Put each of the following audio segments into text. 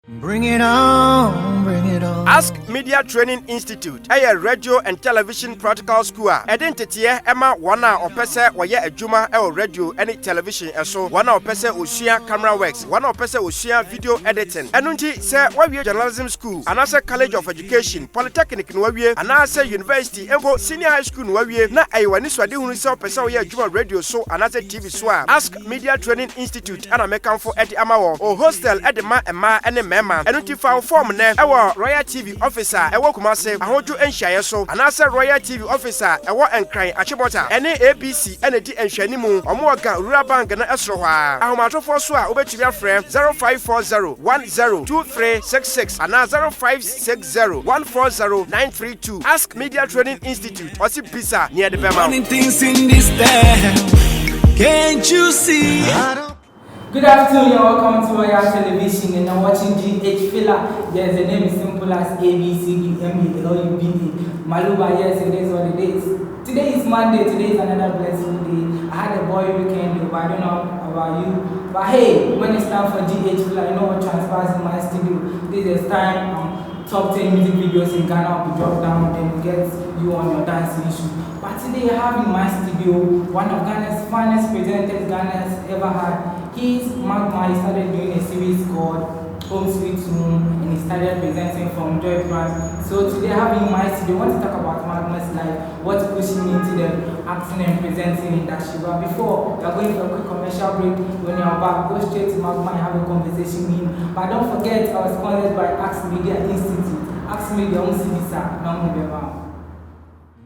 Bring it on, bring it on. Ask Media Training Institute, a radio and television practical school. Identity Emma wana opese waya ejuma radio any television eso wana opese osia camera works, wana opese osia video editing. Enunti se wawie journalism school, anase college of education, polytechnic no wawie, anase university, engo senior high school no wawie, na ayiwani swade hunu se opese waya ejuma radio so anase TV so. Ask Media Training Institute ana mekanfo edi amawo o hostel edi ma ema ene mema. Enunti fa form ne ewo Royal TV officer ewo Kumase ahoju enhyaye so anase Royal TV officer ewo Enkran Achibota ene ABC ene di enhwani mu omoga Rural Bank na esro hwa ahomatofo so a obetumi afrɛ 0540102366 ana 0560140932. Ask Media Training Institute osi bisa near the Bema. Things in this town, can't you see? Good afternoon, you're welcome to Royal Television and I'm watching GH Filler. Yes, the name is simple as ABCDMELUBE. Maluba, yes, it is what it is. Today is Monday, today is another blessed day. I had a boy weekend, but I don't know about you. But hey, when it's time for GH Filler, you know what transpires in my studio. This is time top 10 music videos in Ghana will be dropped down, then we get you on your dancing issue. But today I have in my studio one of Ghana's finest presenters Ghana's ever had. He's Magma. He started doing a series called Home Sweet Home and he started presenting from Joy Brand. So today I have in my studio, I want to talk about Magma's life, what's pushing him into the acting and presenting industry. But before, we are going for a quick commercial break. When you're back, go straight to Magma and have a conversation with him. But don't forget, I was sponsored by Ask Media Institute. Ask Media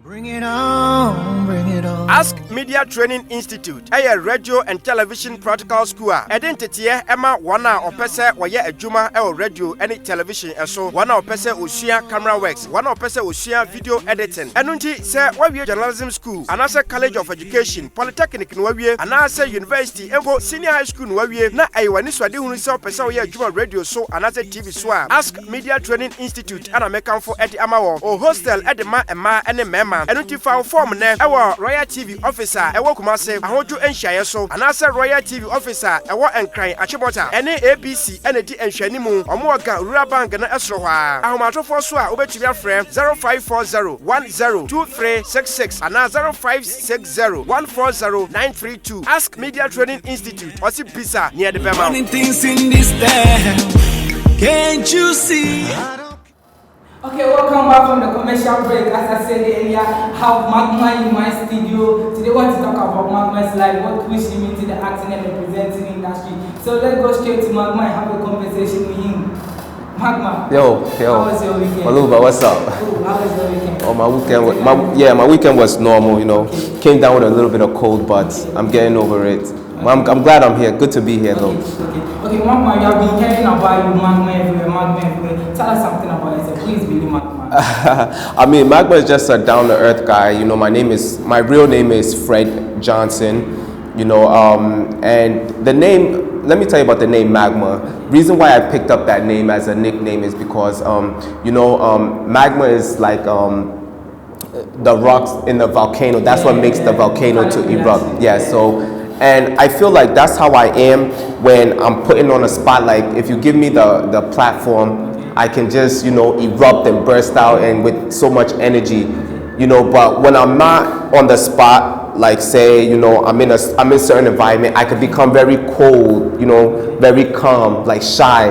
Bring it on, bring it on. Ask Media Training Institute, a radio and television practical school. Identity Emma wana opese waya ejuma radio any television eso wana opese osia camera works, wana opese osia video editing. Enunti se wawie journalism school, anase college of education, polytechnic no wawie, anase university, engo senior high school no wawie, na ayiwani swade hunu se opese waya ejuma radio so anase TV so. Ask Media Training Institute ana mekanfo edi amawo o hostel edi ma ema ene mema. Enunti fa form ne ewo Royal TV officer ewo Kumase ahoju enhyaye so anase Royal TV officer ewo Enkran Achibota ene ABC ene di enhwani mu omoga Rural Bank na esro hwa ahomatofo so a obetumi afrɛ 0540102366 ana 0560140932. Ask Media Training Institute osi bisa near the Bema. Things in this town, can't you see? Okay, welcome back from the commercial break. As I said earlier, I have Magma in my studio. Today I want to talk about Magma's life, what pushed him into the acting and the presenting industry. So let's go straight to Magma and have a conversation with him. Magma. Yo. How was your weekend? Maluba, what's up? How was your weekend? Oh, my weekend was normal, you know. Okay. Came down with a little bit of cold, but I'm getting over it. I'm glad I'm here. Good to be here, though. Okay, Magma, you have been hearing about you, Magma everywhere. Tell us something about yourself. Please believe Magma. I mean, Magma is just a down-to-earth guy. You know, my real name is Fred Johnson. You know, and the name. Let me tell you about the name Magma. Reason why I picked up that name as a nickname is because, Magma is like the rocks in the volcano. That's what makes the volcano to erupt. Yeah. So. And I feel like that's how I am when I'm putting on a spot. Like if you give me the platform, I can just, erupt and burst out and with so much energy, but when I'm not on the spot, like say, I'm in a certain environment, I could become very cold, very calm, like shy,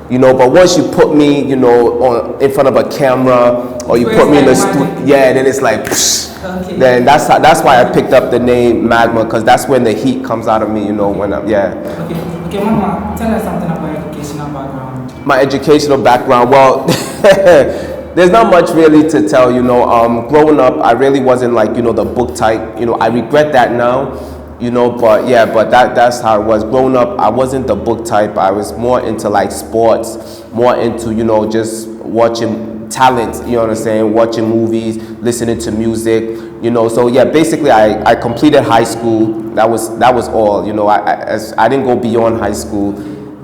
but once you put me, in front of a camera or you put me in the studio, then it's like, okay. Then that's why I picked up the name Magma, because that's when the heat comes out of me, when I'm, Okay, Magma, tell us something about your educational background. My educational background, well, there's not much really to tell, growing up, I really wasn't like, the book type, I regret that now, but that's how it was. Growing up, I wasn't the book type. I was more into like sports, more into, just watching talent, watching movies, listening to music, so yeah, basically I completed high school. That was all, I didn't go beyond high school.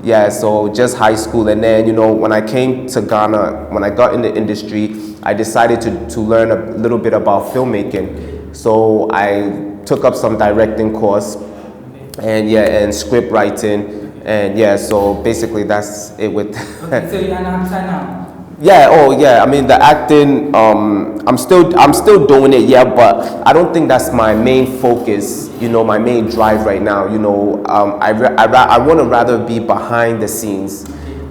Yeah, so just high school. And then, when I came to Ghana, when I got in the industry, I decided to learn a little bit about filmmaking. So I took up some directing course and script writing. And yeah, so basically that's it with. Okay, so you're an actor now. Yeah, oh yeah. I mean the acting. I'm still doing it. Yeah, but I don't think that's my main focus. You know, my main drive right now. You know, I want to rather be behind the scenes.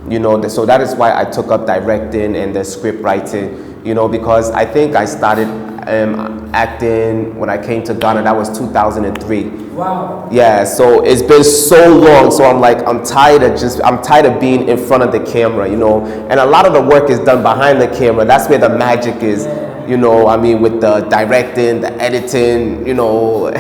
You know, so that is why I took up directing and the script writing. You know, because I think I started acting when I came to Ghana. That was 2003. Wow. Yeah, so it's been so long. So I'm tired of being in front of the camera, you know. And a lot of the work is done behind the camera. That's where the magic is, you know. I mean, with the directing, the editing, you know,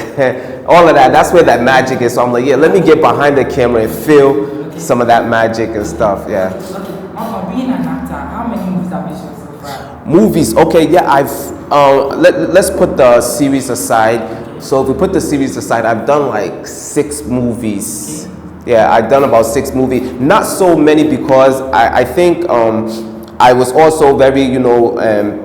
all of that. That's where that magic is. So I'm like, yeah, let me get behind the camera and feel some of that magic and stuff. Yeah. Okay, Mama, being an actor, how many movies have you shot so far? Movies, okay, yeah, let's put the series aside. So if we put the series aside, I've done like 6 movies. Yeah, I've done about 6 movies. Not so many because I think I was also very, you know,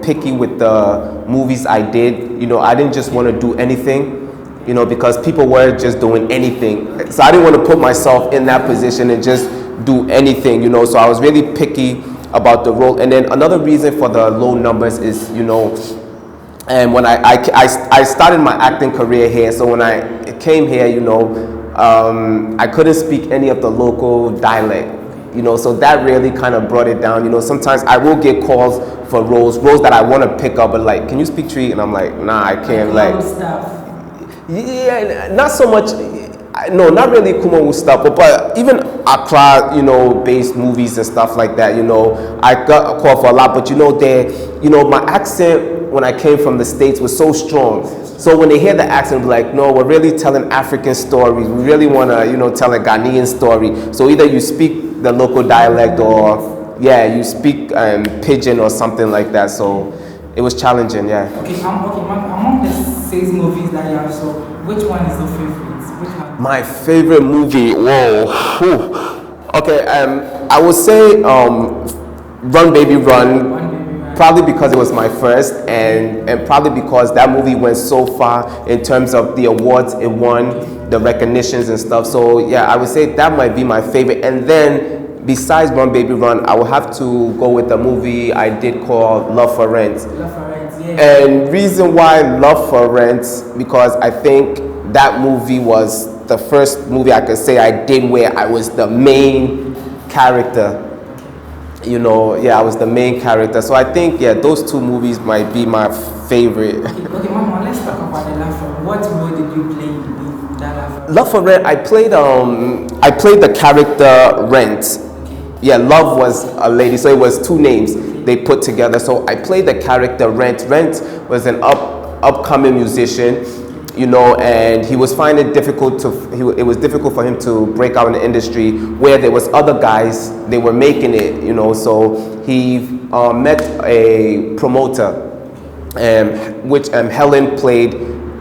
picky with the movies I did. You know, I didn't just want to do anything, you know, because people were just doing anything. So I didn't want to put myself in that position and just do anything, you know. So I was really picky about the role. And then another reason for the low numbers is, you know, and when I started my acting career here, so when I came here, you know, I couldn't speak any of the local dialect, you know, so that really kind of brought it down. You know, sometimes I will get calls for roles that I want to pick up, but like, can you speak Tree? And I'm like, nah, I can't. Like, yeah, not so much. No, not really Kumawu stuff, but even Accra, you know, based movies and stuff like that. You know, I got a call for a lot, but you know, my accent when I came from the States was so strong. So when they hear the accent, they're like, no, we're really telling African stories. We really want to, you know, tell a Ghanaian story. So either you speak the local dialect or, yeah, you speak pidgin or something like that. So it was challenging, yeah. Okay, among the 6 movies that you have shot, which one is your favorite? Which one? My favorite movie, whoa. Whew. Okay, I would say Run Baby Run. Probably because it was my first, and probably because that movie went so far in terms of the awards it won, the recognitions and stuff. So yeah, I would say that might be my favorite. And then besides Run Baby Run, I would have to go with a movie I did called Love for Rent. Love for Rent, yeah. And reason why Love for Rent, because I think that movie was the first movie I could say I did where I was the main character. You know, yeah, I was the main character. So I think, yeah, those 2 movies might be my favorite. Okay, Mama, let's talk about the Love for Rent. What role did you play in that Love for Rent? Love for Rent, I played the character Rent. Yeah, Love was a lady, so it was 2 names they put together. So I played the character Rent. Rent was an upcoming musician, you know, and he was finding it difficult it was difficult for him to break out in the industry where there was other guys, they were making it, you know. So he met a promoter, which Helen played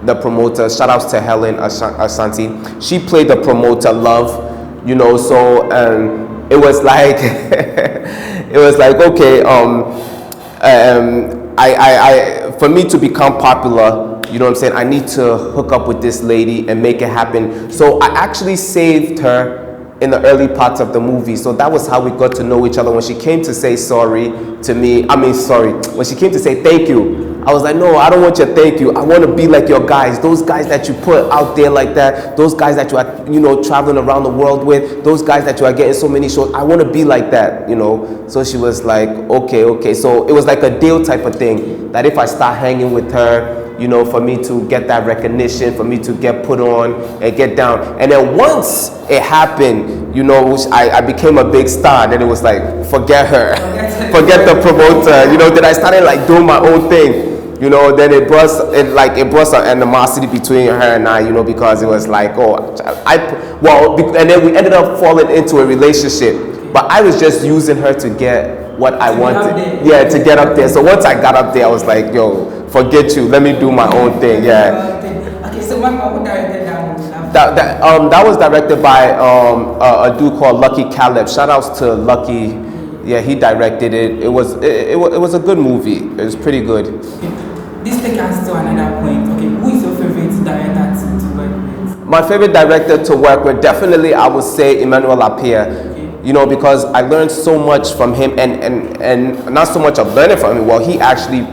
the promoter. Shout outs to Helen Ashanti. She played the promoter Love, you know. So it was like okay, for me to become popular, you know what I'm saying, I need to hook up with this lady and make it happen. So I actually saved her in the early parts of the movie. So that was how we got to know each other. When she came to say sorry to me, when she came to say thank you, I was like, no, I don't want your thank you. I want to be like your guys, those guys that you put out there like that, those guys that you are, you know, traveling around the world with, those guys that you are getting so many shows. I want to be like that, you know. So she was like, okay. So it was like a deal type of thing, that if I start hanging with her, you know, for me to get that recognition, for me to get put on and get down. And then once it happened, you know, I became a big star. Then it was like, forget her, forget the promoter. You know, then I started like doing my own thing. You know, then it brought some animosity between her and I, you know, because it was like, and then we ended up falling into a relationship. But I was just using her to get what I wanted. Yeah, to get up there. So once I got up there, I was like, yo, forget you. Let me do my own thing. Yeah. Okay, so who directed that movie? That was directed by a dude called Lucky Caleb. Shout outs to Lucky. Yeah, he directed it. It was a good movie. It was pretty good. Okay. This takes us to another point. Okay, who is your favorite director to work with? My favorite director to work with, definitely I would say Emmanuel Appiah. You know, because I learned so much from him, and not so much of learning from him. Well, he actually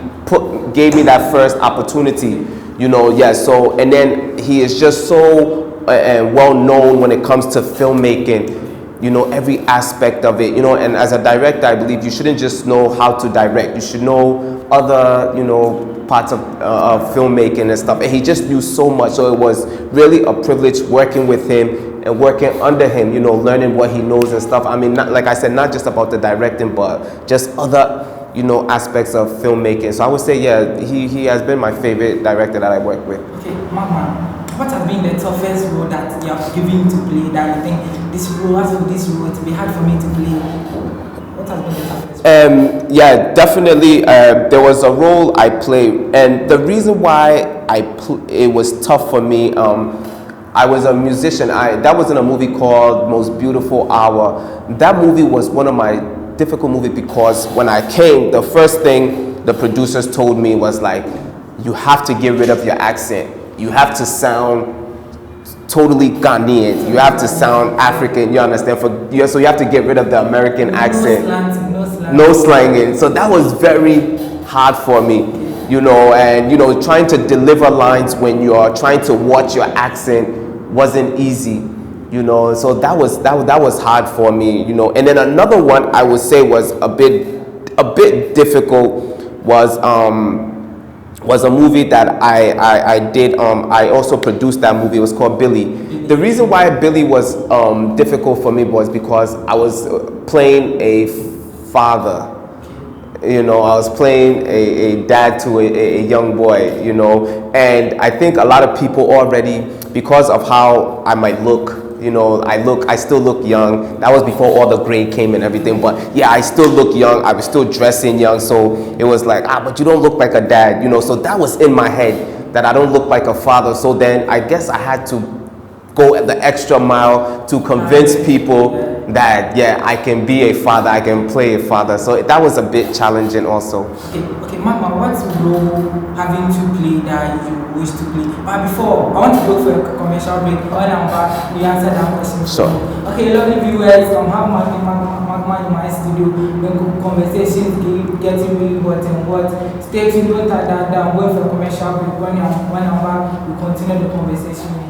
gave me that first opportunity. You know, yeah. So, and then he is just so well known when it comes to filmmaking. You know, every aspect of it. You know, and as a director, I believe you shouldn't just know how to direct. You should know other, you know, parts of filmmaking and stuff. And he just knew so much. So it was really a privilege working with him and working under him, you know, learning what he knows and stuff. I mean, not, like I said, not just about the directing, but just other, you know, aspects of filmmaking. So I would say, yeah, he has been my favorite director that I work with. Okay, Magma, what has been the toughest role that you have given to play that you think this role, as for this role, to be hard for me to play? What has been the toughest role? Yeah, definitely. There was a role I played, and the reason why it was tough for me, I was a musician. That was in a movie called Most Beautiful Hour. That movie was one of my difficult movies because when I came, the first thing the producers told me was like, you have to get rid of your accent. You have to sound totally Ghanaian. You have to sound African. You understand? So you have to get rid of the American accent. No slanging. So that was very hard for me. You know, and you know, trying to deliver lines when you're trying to watch your accent wasn't easy. You know, so that was hard for me. You know, and then another one I would say was a bit difficult was a movie that I did. I also produced that movie. It was called Billy. The reason why Billy was difficult for me was because I was playing a father. You know, I was playing a dad to a young boy, you know, and I think a lot of people already, because of how I might look, you know, I still look young. That was before all the gray came and everything, but yeah, I still look young. I was still dressing young, so it was like, but you don't look like a dad, you know, so that was in my head, that I don't look like a father. So then I guess I had to go the extra mile to convince people that, yeah, I can be a father, I can play a father. So that was a bit challenging also. Okay, Magma, what role having to play that you wish to play? But before, I want to go for a commercial break. When I'm back, we answer that question. Sure. Okay, lovely viewers, have Magma in my studio. The conversations getting really hot and what. Stay tuned, don't turn that down. Wait for a commercial break. When I'm back, we continue the conversation with you.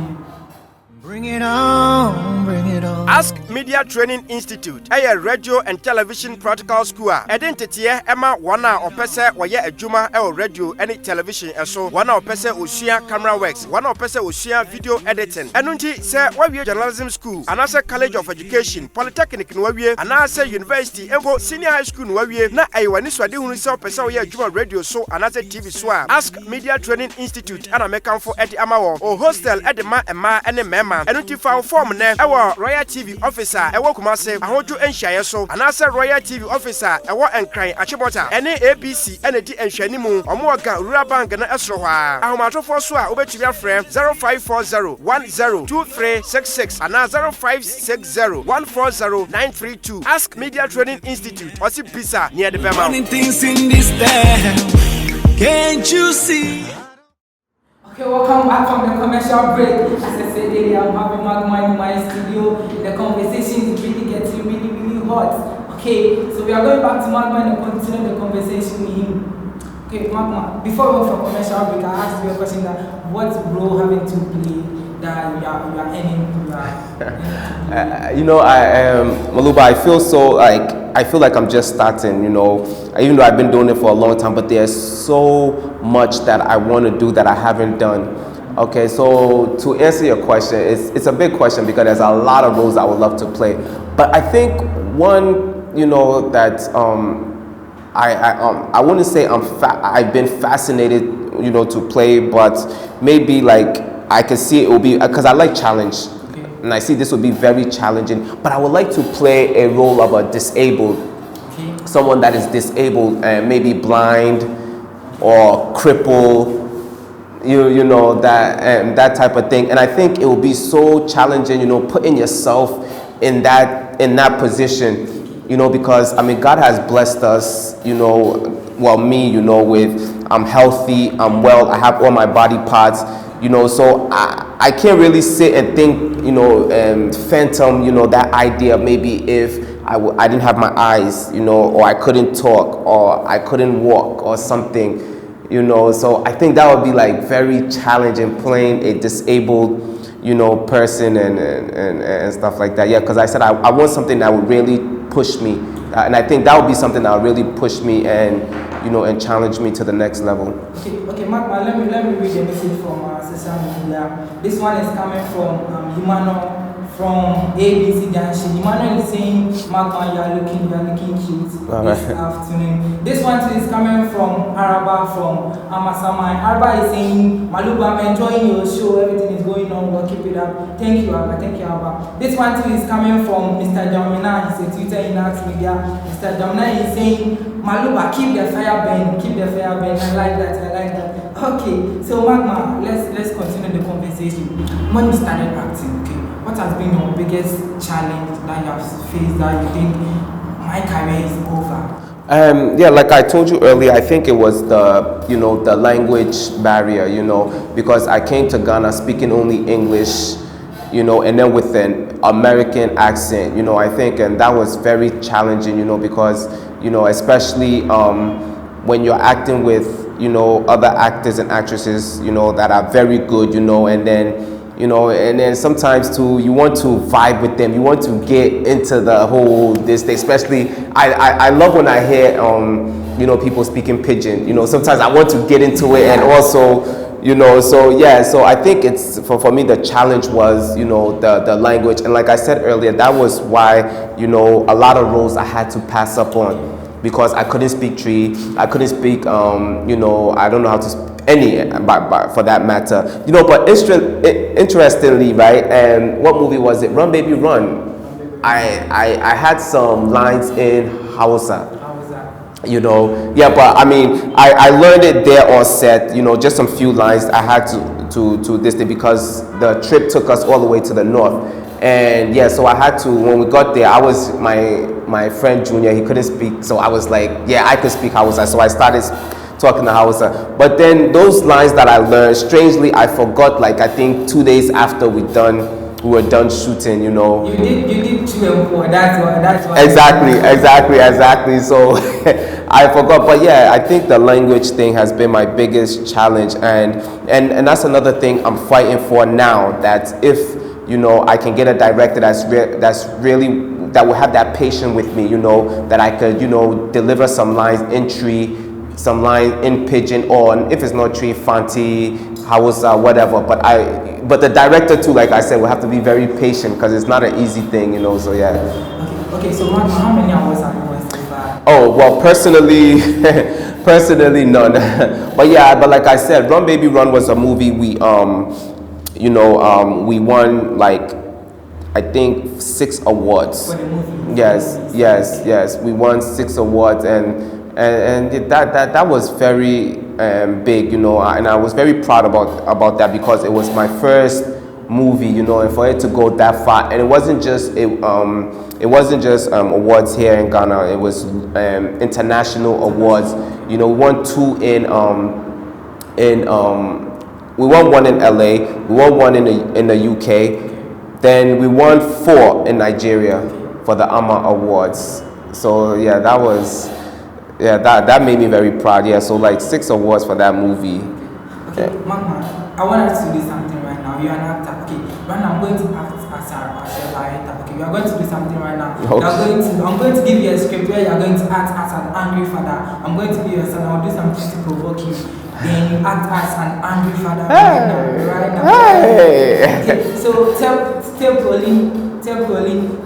Bring it on, bring it on. Ask Media Training Institute, a radio and television practical school. Identity Emma wana opese waya ejuma radio and television eso wana opese usia camera works, wana opese usia video editing. Enunti se wawie journalism school, anase college of education, polytechnic no wawie, anase university, engo senior high school no wawie, na aiwani swade hunu se opese waya ejuma radio so anase TV so. Ask Media Training Institute ana mekanfo edi amawo o hostel edi ma ema ene mema. Enunti fa form ne ewo Royal TV officer ewo Kumase ahoju enhyaye so anase Royal TV officer ewo Enkran Achibota ene ABC ene di enhwanimu omo oga Rural Bank na esro hwa ahomatofo so a obetumi afrɛ 0540102366 ana 0560140932. Ask Media Training Institute osi bisa near the Bema. Running things in this town, can't you see? Okay, welcome back from the commercial break. As I said earlier, I'm having Magma in my studio. The conversation is really getting really hot. Okay, so we are going back to Magma and continue the conversation with him. Okay, Magma, before we go for commercial break, I asked you a question that what role having to play that you are earning you know, Maluba, I feel like I'm just starting, you know, even though I've been doing it for a long time, but there's so much that I want to do that I haven't done. Okay, so to answer your question, it's a big question because there's a lot of roles I would love to play. But I think one, you know, that I wouldn't say I've been fascinated, you know, to play, but maybe like I can see it will be, because I like challenge. And I see this will be very challenging, but I would like to play a role of a disabled, someone that is disabled and maybe blind or crippled, you know, that type of thing. And I think it will be so challenging, you know, putting yourself in that position, you know, because I mean, God has blessed us, you know, well, me, you know, with I'm healthy, I'm well, I have all my body parts, you know, so I can't really sit and think, phantom, that idea of maybe if I didn't have my eyes, or I couldn't talk, or I couldn't walk, or something, So I think that would be like very challenging playing a disabled, person and stuff like that. Yeah, because I said I want something that would really push me, and I think that would be something that would really push me and challenge me to the next level. Okay, Magma, let me read a message from social media. This one is coming from Emmanuel from ABC Junction. Emmanuel is saying, Magma, you are looking cute this afternoon. This one is coming from Araba from Amasama. Araba is saying, Maluba, I'm enjoying your show. Everything is going on. Well, keep it up. Thank you, Araba. Thank you, Araba. This one is coming from Mr. Jamina. He's a Twitter in Arts Media. Mr. Jamina is saying, Maluba, keep the fire burning. Keep the fire burning. I like that. Okay, so Magma, let's continue the conversation. When you started acting, okay, what has been your biggest challenge that you have faced that you think my career is over? Yeah, like I told you earlier, I think it was the language barrier, because I came to Ghana speaking only English, and then with an American accent, I think, and that was very challenging, because, especially when you're acting with, other actors and actresses, that are very good, and then sometimes too, you want to vibe with them, you want to get into the whole this thing, especially, I love when I hear, people speaking pidgin, sometimes I want to get into it, and also, so I think it's, for me, the challenge was, the language, and like I said earlier, that was why, a lot of roles I had to pass up on, because I couldn't speak Tree, I couldn't speak, I don't know how to speak any, for that matter, but interestingly, right, what movie was it? Run Baby Run. I had some lines in Hausa. Yeah, but I mean, I learned it there on set, just some few lines I had to this day, because the trip took us all the way to the north. And yeah, so I had to, when we got there, I was, my friend Junior, he couldn't speak, so I was like, yeah, I could speak Hausa, so I started talking to Hausa. But then those lines that I learned, strangely, I forgot, like, I think 2 days after we were done shooting, You did 2 and 4, that's why. Exactly, so I forgot, but yeah, I think the language thing has been my biggest challenge, and that's another thing I'm fighting for now, that if, I can get a director that will have that patience with me, that I could, deliver some lines in Tree, some lines in Pidgin, or if it's not Tree, Fanti, Hausa, whatever. But the director too, like I said, will have to be very patient, because it's not an easy thing, so yeah. Okay, so Magma, how many hours have you watched so far? Oh, well, personally none. but like I said, Run Baby Run was a movie we we won, like, I think 6 awards. For the movie? Yes. We won 6 awards, and that was very big, and I was very proud about that, because it was my first movie, and for it to go that far, and it wasn't just awards here in Ghana. It was international awards. We won 2 we won 1 in LA, we won 1 in the UK, then we won 4 in Nigeria for the AMA Awards. So yeah, that made me very proud. Yeah, so like 6 awards for that movie. Okay, Magma, I want us to do something right now. You're an actor. Okay, right now I'm going to act as a director. Okay, we are going to do something right now. Okay. I'm going to give you a script where you're going to act as an angry father. I'm going to be your son. I'll do something to provoke you. Then you act as an angry father right now. Hey. Okay, so tell Pauline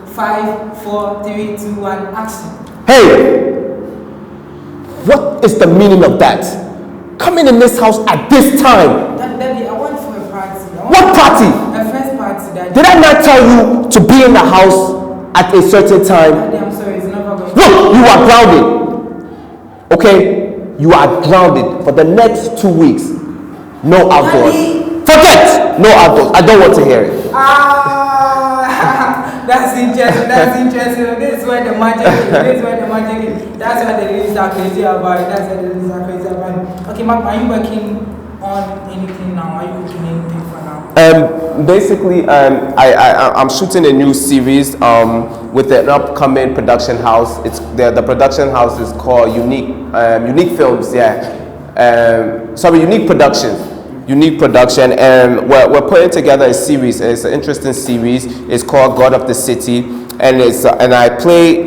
5, 4, 3, 2, 1, action. Hey, what is the meaning of that? Coming in this house at this time? Daddy, I went for a party. What party? A first party, Daddy. Did I not tell you to be in the house at a certain time? Daddy, I'm sorry, it's never going to. Look, you are grounded. Okay? You are grounded for the next 2 weeks. No outdoors. Daddy. Forget! No outdoors. I don't want to hear it. That's interesting. This is where the magic is. That's why the ladies are crazy about it. Okay, Mark, are you working on anything now? Are you cooking anything for now? Basically, I'm shooting a new series with an upcoming production house. It's the production house is called Unique Films. Yeah, Unique Productions. Unique Production, and we're putting together a series. It's an interesting series. It's called God of the City, and I play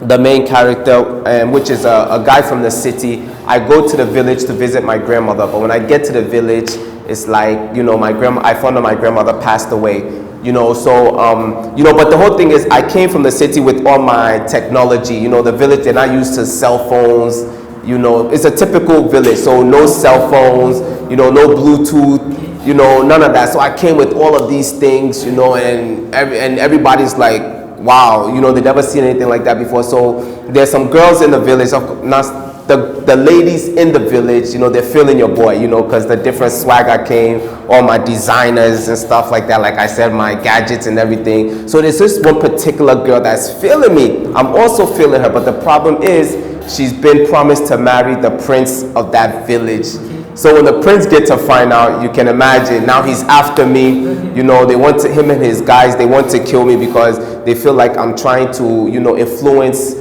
the main character, which is a guy from the city. I go to the village to visit my grandmother, but when I get to the village, it's like, I found out my grandmother passed away, but the whole thing is I came from the city with all my technology. The village, they're not used to cell phones. It's a typical village, so no cell phones, no Bluetooth, none of that. So I came with all of these things, and everybody's like, wow, they never seen anything like that before. So there's some girls in the village, not the ladies in the village, they're feeling your boy, because the different swag I came, all my designers and stuff like that, like I said, my gadgets and everything. So there's this one particular girl that's feeling me. I'm also feeling her, but the problem is she's been promised to marry the prince of that village. So when the prince gets to find out, you can imagine, now he's after me. They want to, him and his guys, they want to kill me because they feel like I'm trying to, influence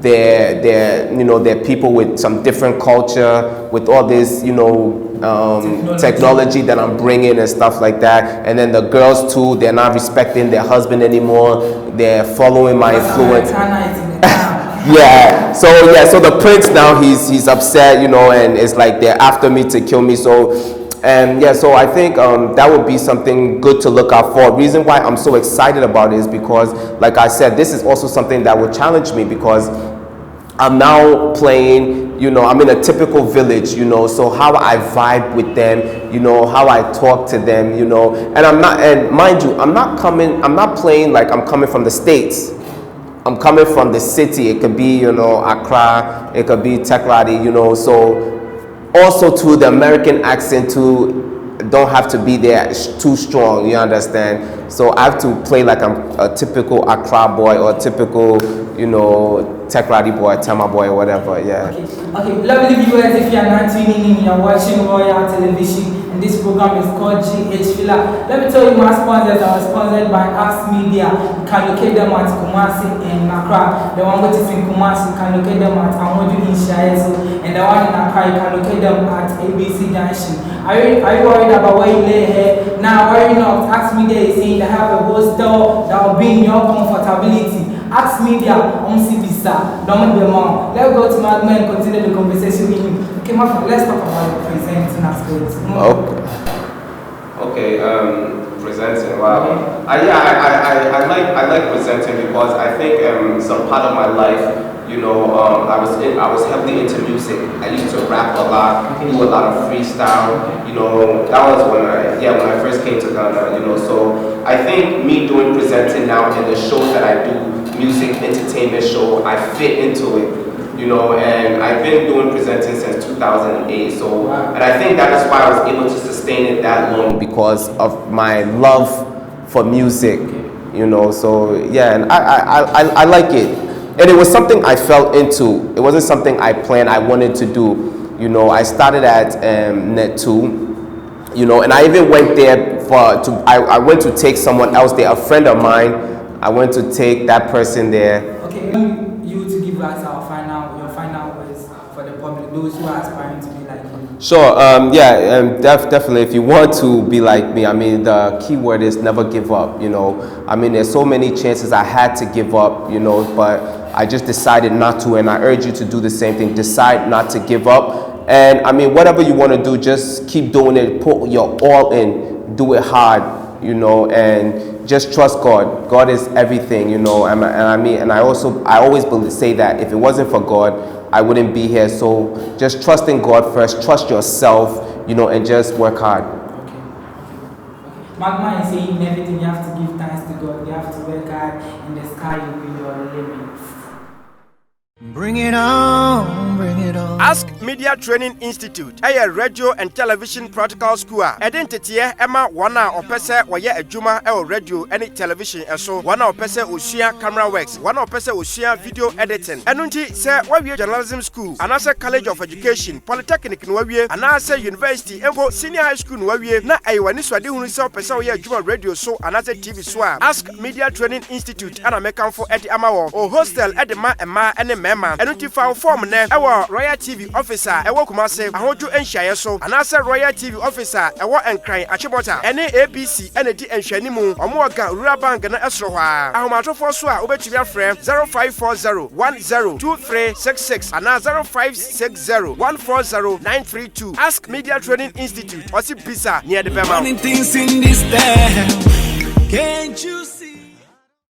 their people with some different culture, with all this, technology that I'm bringing and stuff like that. And then the girls too, they're not respecting their husband anymore. They're following my influence. Yeah, so the prince now, he's upset, and it's like they're after me to kill me. So I think that would be something good to look out for. Reason why I'm so excited about it is because, like I said, this is also something that will challenge me, because I'm now playing, I'm in a typical village, so how I vibe with them, how I talk to them, and mind you, I'm not playing like I'm coming from the States. I'm coming from the city. It could be, Accra, it could be Tekladi, so also too, the American accent too don't have to be there too strong, you understand? So I have to play like I'm a typical Accra boy or a typical, Tekladi boy, Tama boy, or whatever, yeah. Okay, lovely viewers, if you are not tuning in, you're watching Royal Television, and this program is called GH Filler. Let me tell you, my sponsors are sponsored by Axe Media. You can locate them at Kumasi and Accra. The one which is in Kumasi, you can locate them at Amodu in Shaeso, and the one in Accra, you can locate them at ABC Junction. Are you worried about where you lay here? Now, worry not. Axe Media is saying they have a hostel that will be in your comfortability. Axe Media, Bisa, don't be more. Let's go to Magma and continue the conversation with him. Okay, Magma, let's talk about presenting aspects. Okay, presenting. Wow. I like presenting because I think some part of my life, I was heavily into music. I used to rap a lot, do a lot of freestyle. That was when I first came to Ghana. So I think me doing presenting now in the shows that I do, music entertainment show, I fit into it. And I've been doing presenting since 2008. So, and I think that is why I was able to sustain it that long, because of my love for music. So yeah, and I like it. And it was something I fell into. It wasn't something I planned, I wanted to do. I started at Net 2, and I even went there I went to take someone else there, a friend of mine. I went to take that person there. Okay, you to give us your final words for the public, those who are aspiring to be like you. Sure, definitely. If you want to be like me, the key word is never give up, There's so many chances I had to give up, but I just decided not to, and I urge you to do the same thing. Decide not to give up. And whatever you want to do, just keep doing it. Put your all in. Do it hard, and just trust God. God is everything, and I always say that if it wasn't for God, I wouldn't be here. So just trust in God first. Trust yourself, and just work hard. Okay. Magma is saying in everything you have to give thanks to God. You have to work hard. In the sky will be your limits. Bring it on, bring it Ask Media Training Institute, a radio and television practical school. Identity Emma Wana or Pesa or a Juma or radio and television so one or Pesa Usia camera works, one or Pesa Usia video editing. And until say Wabia Journalism School, and as a College of Education, Polytechnic Nwabia, and as a University, Embo Senior High School Nwabia, na Iwaniswa de Unisa Pesa or Juma radio so and as a TV swap. Ask Media Training Institute and American for Eddie Amawo or hostel at the Ma and the Mema. And until file form ne our Royal TV officer, a Wokumase, a Hoju and Shire so, and as a Royal TV officer, a Wa and Cry, a Chibota, and ABC, and a D and Shanimu, or Moga, Rurabang and Esroha. Our matter for Swa, over to your friend 0540-102366 and 0560-140-932. Ask Media Training Institute, or Pisa near the Bema. Things in this town, can't you see?